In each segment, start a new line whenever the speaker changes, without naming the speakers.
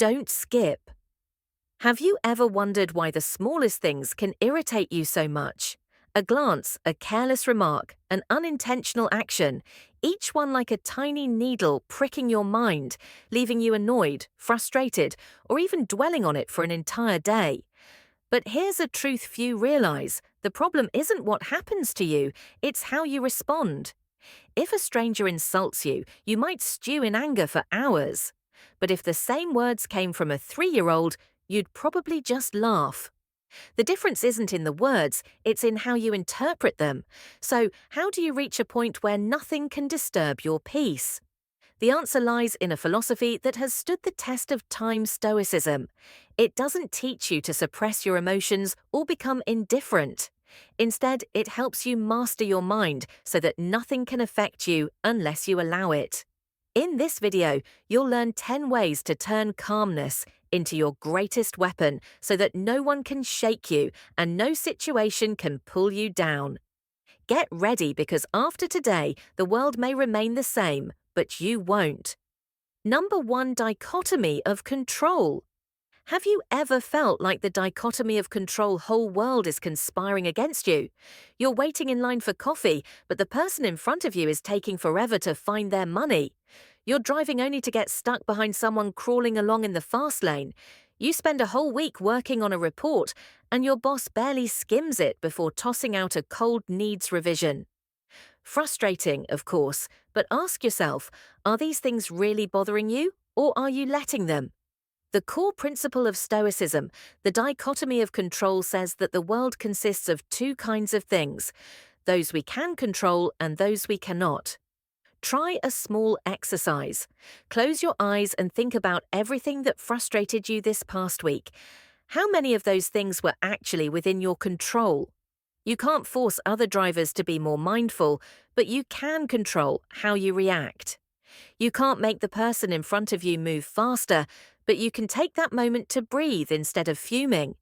Don't skip. Have you ever wondered why the smallest things can irritate you so much? A glance, a careless remark, an unintentional action, each one like a tiny needle pricking your mind, leaving you annoyed, frustrated, or even dwelling on it for an entire day. But here's a truth few realize. The problem isn't what happens to you, it's how you respond. If a stranger insults you, you might stew in anger for hours. But if the same words came from a 3-year-old, you'd probably just laugh. The difference isn't in the words, it's in how you interpret them. So, how do you reach a point where nothing can disturb your peace? The answer lies in a philosophy that has stood the test of time: Stoicism. It doesn't teach you to suppress your emotions or become indifferent. Instead, it helps you master your mind so that nothing can affect you unless you allow it. In this video, you'll learn 10 ways to turn calmness into your greatest weapon so that no one can shake you and no situation can pull you down. Get ready, because after today, the world may remain the same, but you won't. Number 1, dichotomy of control. Have you ever felt like the dichotomy of control whole world is conspiring against you? You're waiting in line for coffee, but the person in front of you is taking forever to find their money. You're driving only to get stuck behind someone crawling along in the fast lane. You spend a whole week working on a report, and your boss barely skims it before tossing out a cold needs revision. Frustrating, of course, but ask yourself, are these things really bothering you, or are you letting them? The core principle of Stoicism, the dichotomy of control, says that the world consists of 2 kinds of things: those we can control and those we cannot. Try a small exercise. Close your eyes and think about everything that frustrated you this past week. How many of those things were actually within your control? You can't force other drivers to be more mindful, but you can control how you react. You can't make the person in front of you move faster, but you can take that moment to breathe instead of fuming.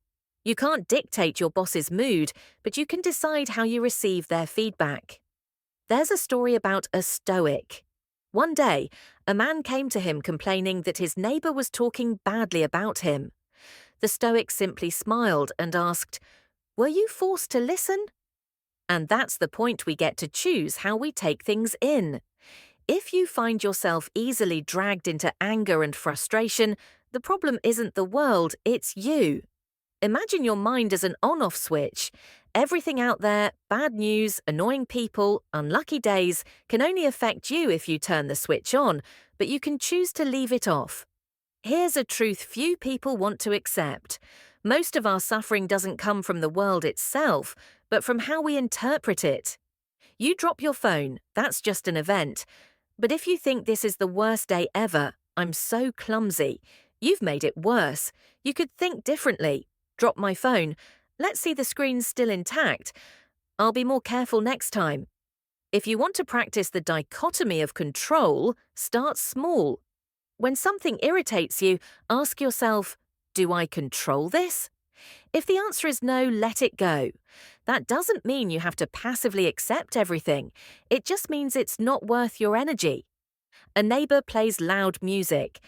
You can't dictate your boss's mood, but you can decide how you receive their feedback. There's a story about a Stoic. One day, a man came to him complaining that his neighbor was talking badly about him. The Stoic simply smiled and asked, "Were you forced to listen?" And that's the point: we get to choose how we take things in. If you find yourself easily dragged into anger and frustration, the problem isn't the world, it's you. Imagine your mind as an on-off switch. Everything out there, bad news, annoying people, unlucky days, can only affect you if you turn the switch on, but you can choose to leave it off. Here's a truth few people want to accept. Most of our suffering doesn't come from the world itself, but from how we interpret it. You drop your phone, that's just an event. But if you think this is the worst day ever, I'm so clumsy, you've made it worse. You could think differently. Drop my phone. Let's see the screen's still intact. I'll be more careful next time. If you want to practice the dichotomy of control, start small. When something irritates you, ask yourself, do I control this? If the answer is no, let it go. That doesn't mean you have to passively accept everything. It just means it's not worth your energy. A neighbor plays loud music.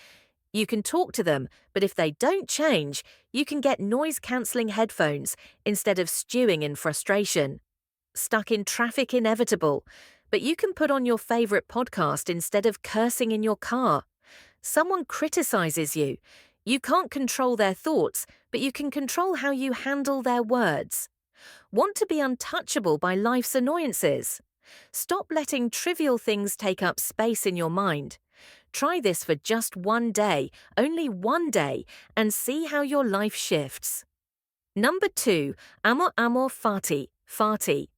You can talk to them, but if they don't change, you can get noise-cancelling headphones instead of stewing in frustration. Stuck in traffic, inevitable, but you can put on your favorite podcast instead of cursing in your car. Someone criticizes you. You can't control their thoughts, but you can control how you handle their words. Want to be untouchable by life's annoyances? Stop letting trivial things take up space in your mind. Try this for just one day, only one day, and see how your life shifts. Number 2, amor fati.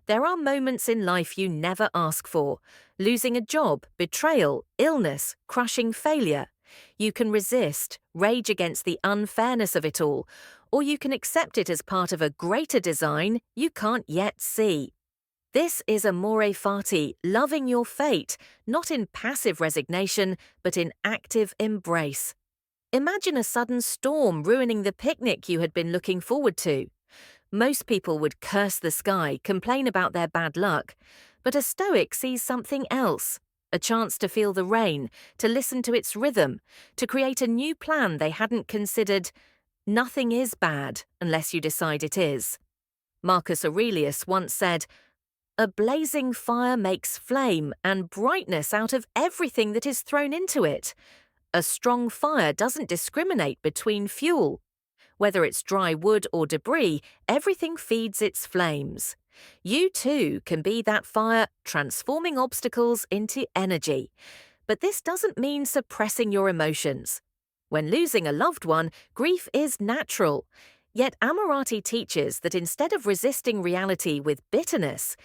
There are moments in life you never ask for. Losing a job, betrayal, illness, crushing failure. You can resist, rage against the unfairness of it all, or you can accept it as part of a greater design you can't yet see. This is amore fati, loving your fate, not in passive resignation, but in active embrace. Imagine a sudden storm ruining the picnic you had been looking forward to. Most people would curse the sky, complain about their bad luck, but a Stoic sees something else. a chance to feel the rain, to listen to its rhythm, to create a new plan they hadn't considered. Nothing is bad unless you decide it is. Marcus Aurelius once said, "A blazing fire makes flame and brightness out of everything that is thrown into it. A strong fire doesn't discriminate between fuel. Whether it's dry wood or debris, everything feeds its flames. You too can be that fire, transforming obstacles into energy. But this doesn't mean suppressing your emotions. When losing a loved one, grief is natural. Yet Amorati teaches that instead of resisting reality with bitterness,